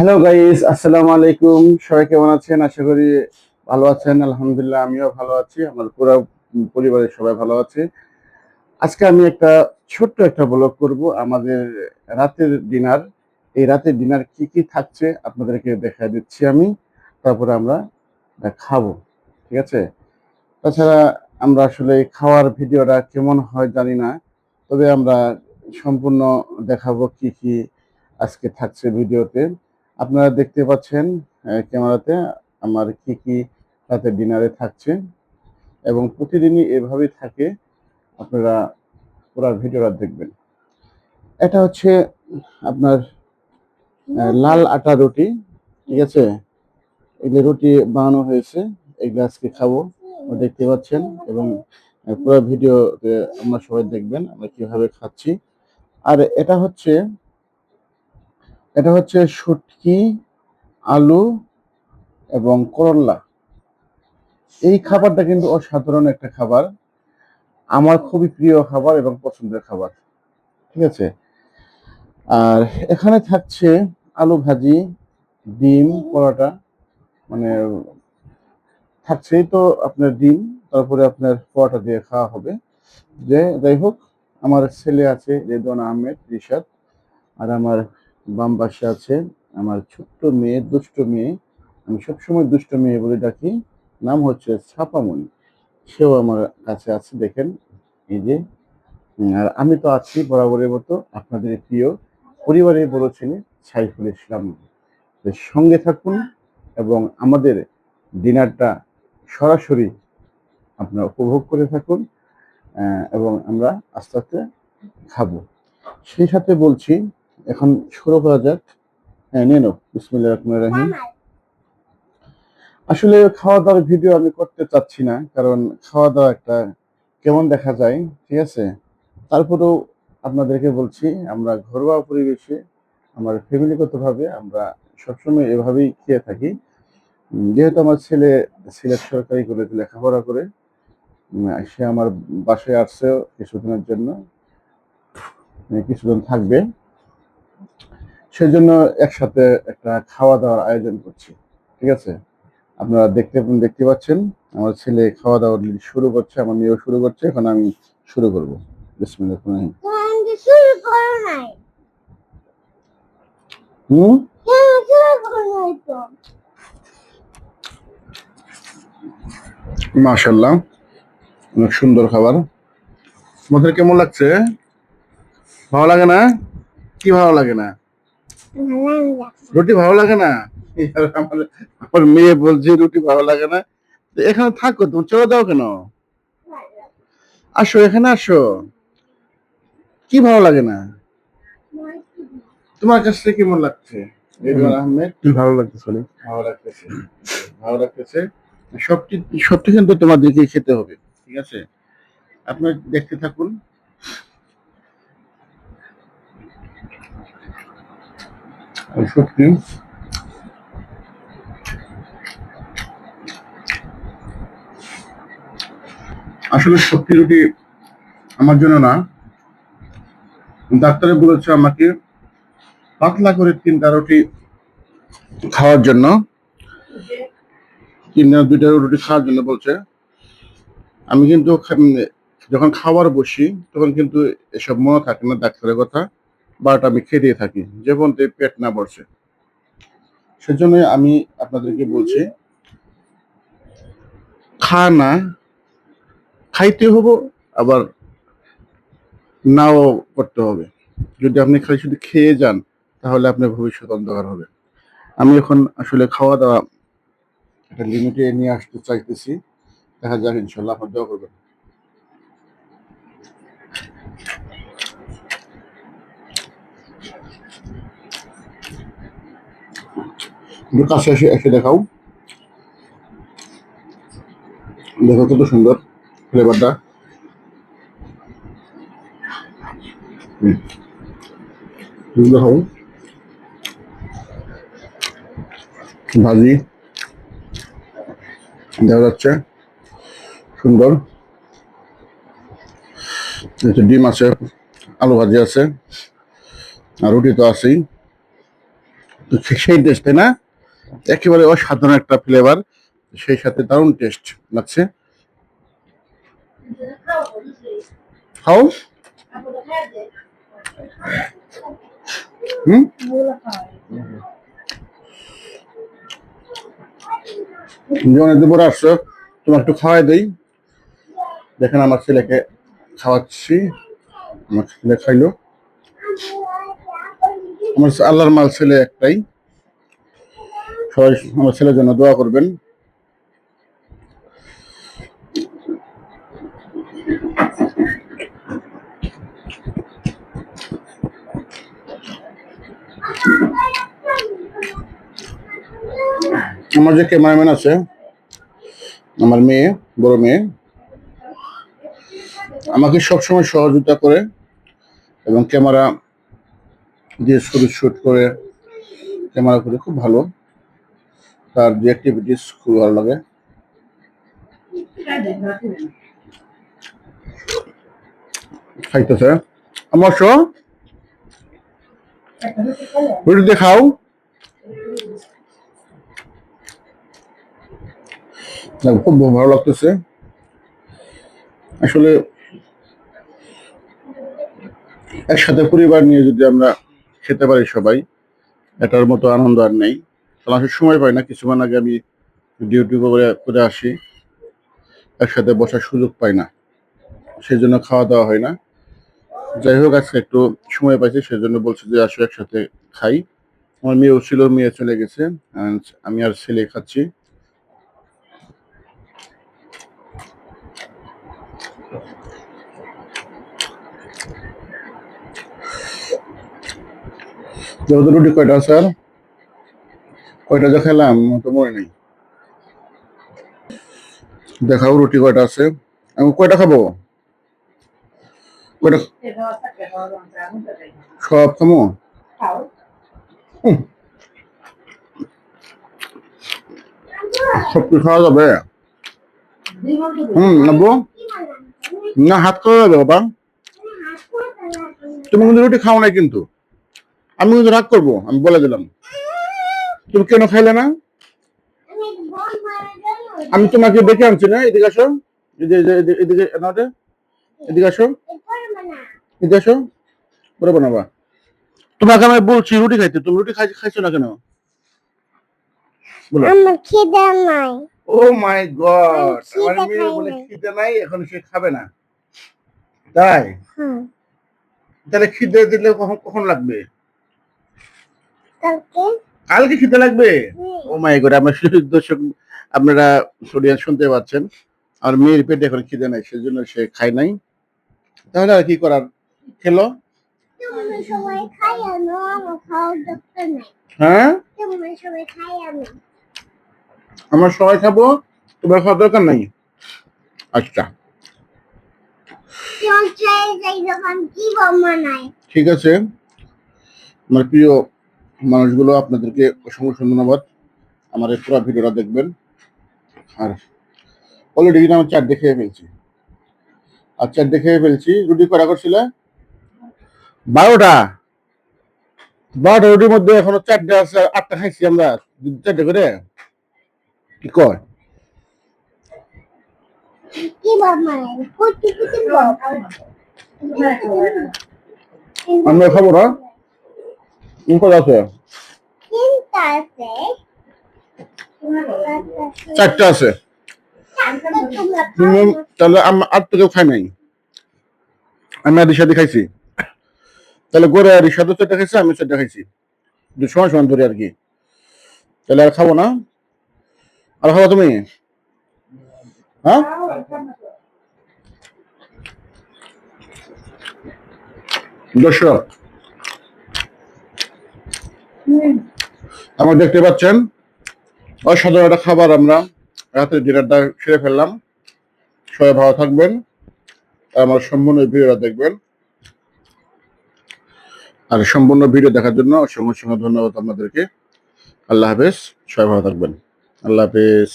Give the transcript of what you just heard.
Hello guys, আসসালামু আলাইকুম। সবাই কেমন আছেন? আশা করি ভালো আছেন। আলহামদুলিল্লাহ, আমিও ভালো আছি। আমার পুরো পরিবারের সবাই ভালো আছে। আজকে আমি ছোট্ট একটা ব্লগ করব আমাদের রাতের ডিনার। এই রাতের ডিনার কি কি থাকছে আপনাদেরকে দেখায় দিচ্ছি আমি। তারপরে আমরা খাবো। ঠিক আছে? তাছাড়া আমরা আসলে এই খাওয়ার ভিডিওটা কেমন হয় জানি না। তবে আমরা সম্পূর্ণ দেখাবো কি কি আজকে থাকছে ভিডিওতে। আপনারা দেখতে পাচ্ছেন ক্যামেরাতে আমার কি কি রাতে ডিনারে থাকছে, এবং প্রতিদিনই এভাবেই থাকে। আপনারা পুরো ভিডিওটা দেখবেন। এটা হচ্ছে আপনার লাল আটা রুটি। ঠিক আছে? এগুলো রুটি বানানো হয়েছে, এগুলো আজকে খাবো। দেখতে পাচ্ছেন, এবং পুরো ভিডিওতে আমরা সবাই দেখবেন আমরা কিভাবে খাচ্ছি। আর এটা হচ্ছে শুটকি, আলু এবং করল্লা। এই খাবারটা কিন্তু অসাধারণ একটা খাবার, আমার খুবই প্রিয় খাবার এবং পছন্দের খাবার। ঠিক আছে? আর এখানে থাকছে আলু ভাজি, ডিম, পরোটা, মানে থাকছেই তো আপনার ডিম, তারপরে আপনার পরোটা দিয়ে খাওয়া হবে। যাই হোক, আমার ছেলে আছে রেদওয়ান আহমেদ রিশাদ, আর আমার বাম পাশে আছে আমার ছোট্ট মেয়ে, দুষ্ট মেয়ে। আমি সবসময় দুষ্ট মেয়ে বলে ডাকি। নাম হচ্ছে ছাপামণি। সেও আমার কাছে আছে, দেখেন, এই যে। আর আমি তো আছি বরাবরের মতো আপনাদের প্রিয় পরিবারের বড় ছেলে সাইফুল ইসলাম। তো সঙ্গে থাকুন এবং আমাদের ডিনারটা সরাসরি আপনারা উপভোগ করে থাকুন, এবং আমরা আস্তে আস্তে খাবো। সেই সাথে বলছি, এখন শুরু করা যাক। হ্যাঁ, নিয়ে নাও। বিসমিল্লাহির রহমানির রহিম। আসলে খাওয়া দাওয়ার ভিডিও আমি করতে চাচ্ছি না, কারণ খাওয়া দাওয়া একটা কেমন দেখা যায়। ঠিক আছে? তারপরেও আপনাদেরকে বলছি, আমরা ঘরোয়া পরিবেশে আমার ফ্যামিলিগতভাবে আমরা সবসময় এভাবেই খেয়ে থাকি। যেহেতু আমার ছেলে সিলেট সরকারি কলেজে লেখাপড়া করে, সে আমার বাসায় আসছে কিছুদিনের জন্য, কিছুদিন থাকবে। সেজন্য একসাথে একটা খাওয়া দাওয়ার আয়োজন করছি। ঠিক আছে? আপনারা দেখতে পাচ্ছেন আমার ছেলে খাওয়া দাওয়া শুরু করছে, আমার মেয়েও শুরু করছে। এখন আমি শুরু করবো। বিসমিল্লাহির রহমানির রহিম। হুম, মাশাল্লাহ, অনেক সুন্দর খাবার। তোমাদের কেমন লাগছে? ভালো লাগে না? কি ভালো লাগে না? রুটি ভালো লাগে না? আমার আমার মেয়ে বলছে রুটি ভালো লাগে না। তো এখানে থাকো, তুমি চলে যাও কেন? আসো, এখানে আসো। কি ভালো লাগে না? তোমার কাছ থেকে কেমন লাগছে রেদওয়ান আহমেদ? ভালো লাগতেছে, ভালো লাগতেছে, ভালো লাগতেছে। সবটি সবটি কিন্তু তোমাদেরকে খেতে হবে। ঠিক আছে? আপনার দেখতে থাকুন। সত্যি আসলে সত্যি রুটি আমার জন্য না। ডাক্তারে বলেছে আমাকে পাতলা করে 3টা রুটি খাওয়ার জন্য, 2টা রুটি খাওয়ার জন্য বলছে। আমি কিন্তু যখন খাবার বসি তখন কিন্তু এসব মনে থাকে না ডাক্তারের কথা, বাট আমি খেতেই থাকি যে পর্যন্ত পেট না ভরছে। সেজন্য আমি আপনাদেরকে বলছি, না খাইতে হবো, আবার নাও করতে হবে। যদি আপনি খালি শুধু খেয়ে যান তাহলে আপনার ভবিষ্যৎ অন্ধকার হবে। আমি এখন আসলে খাওয়া দাওয়া একটা লিমিটে নিয়ে আসতে চাইতেছি। দেখা যাক, ইনশাল্লাহ আপনার দোয়া করবেন। একটু কাছে এসে এসে দেখাও, দেখো কত সুন্দর ফ্লেভারটা। দেখাও, ভাজি দেখা যাচ্ছে সুন্দর। একটু ডিম আছে, আলু ভাজি আছে, আর রুটি তো আছেই। তো সেই টেস্ট, তাই না? একেবারে অসাধারণ একটা ফ্লেভার, সেই সাথে দারুণ টেস্ট লাগছে। খাও। হুম, যখন দুপুরে আসছো তোমার একটু খাওয়াই দেই। দেখেন আমার ছেলেকে খাওয়াচ্ছি, আমার ছেলে খাইলো। আমার আল্লাহর মাল ছেলে একটাই, সবাই আমার ছেলের জন্য দোয়া করবেন। আমার যে ক্যামেরাম্যান আছে, আমার মেয়ে, বড় মেয়ে, আমাকে সবসময় সহযোগিতা করে এবং ক্যামেরা দিয়ে ছবি শুট করে, ক্যামেরা করে খুব ভালো। তার যে অ্যাক্টিভিটিস খুব ভালো লাগে। খাইতেছে আমার সহ রুটি দিয়ে খাও। খুব ভালো লাগতেছে আসলে। একসাথে পরিবার নিয়ে যদি আমরা খেতে পারি সবাই, এটার মতো আনন্দ আর নেই। আসলে সময় পাই না, কিছুক্ষণ আগে আমি ডিউটি করে আসি, একসাথে বসার সুযোগ পাই না, সেই জন্য খাওয়া দাওয়া হয় না। যাই হোক, আজকে একটু সময় পাইছি, সেই জন্য বলছি যে আসো একসাথে খাই। আমার মেয়েও ছিল, মেয়ে চলে গেছে, আমি আর ছেলে খাচ্ছি। যেহেতু রুটি কয়টা স্যার, কয়টা যে খেলাম তো মনে নেই। দেখাও রুটি কয়টা আছে, আমি কয়টা খাবো, কয়টা সব খামো। সব কি খাওয়া যাবে? নেবো না, হাত করা যাবে বাবা। তুমি কিন্তু রুটি খাও নাই কিন্তু, আমি কিন্তু রাগ করবো, আমি বলে দিলাম। তুমি কেন খাইলে না? আমি তোমাকে ডেকে আনছি না, এদিকে আসো, এদিকে এদিকে আসো, এদিকে আসো, পরে বানাবা। তোমাকে আমি বলছি রুটি খাইতে, তুমি রুটি খাইছো না কেন? আমার খিদে নাই। ও মাই গড, আমার মেয়ে বলে খিদে নাই, এখন সে খাবে না, তাই? তাহলে খিদে দিলে কখন লাগবে? কালকে খিদে লাগবে? ও মাই গড, আমার দর্শক আপনারা শুনতে পাচ্ছেন, আর মেয়ের পেটে এখন খিদে নাই, সেজন্য সে খায় নাই। তাহলে আর কি করার, খেলো। হ্যাঁ, আমার সবাই খাবো, তোমার খাওয়ার দরকার নাই। আচ্ছা ঠিক আছে, আমার প্রিয় মানুষগুলো, আপনাদেরকে অসংখ্য ধন্যবাদ। আমার এই পুরো ভিডিওটা দেখবেন। আর অলরেডি কিন্তু আমার 4 দেখে ফেলছি, আর 4 দেখে ফেলছি। রুটি করা করছিল 12টা, 12টা রুটির মধ্যে এখনো 4টা আছে, 8টা খাইছি আমরা, 4টা করে। কি কয় আমরা খাবো না, কথা আছে 4টা আছে, তাহলে আর তো কেউ খাই নাই, আমি আদির সাথে খাইছি। তাহলে গোরে আদির সাথে 4টা খাইছি, আমি 4টা খাইছি, সমান সমান ধরে আর কি। তাহলে আর খাবো না, আর খাবো তুমি? হ্যাঁ, দর্শক আমার দেখতে পাচ্ছেন অসাধারণ একটা খাবার, আমরা রাতের ডিনারটা সেরে ফেললাম। সবাই ভালো থাকবেন, আমার সম্পূর্ণ ভিডিওটা দেখবেন। আর সম্পূর্ণ ভিডিও দেখার জন্য অসংখ্য ধন্যবাদ আপনাদেরকে। আল্লাহ হাফেজ, সবাই ভালো থাকবেন। আল্লাহ হাফেজ।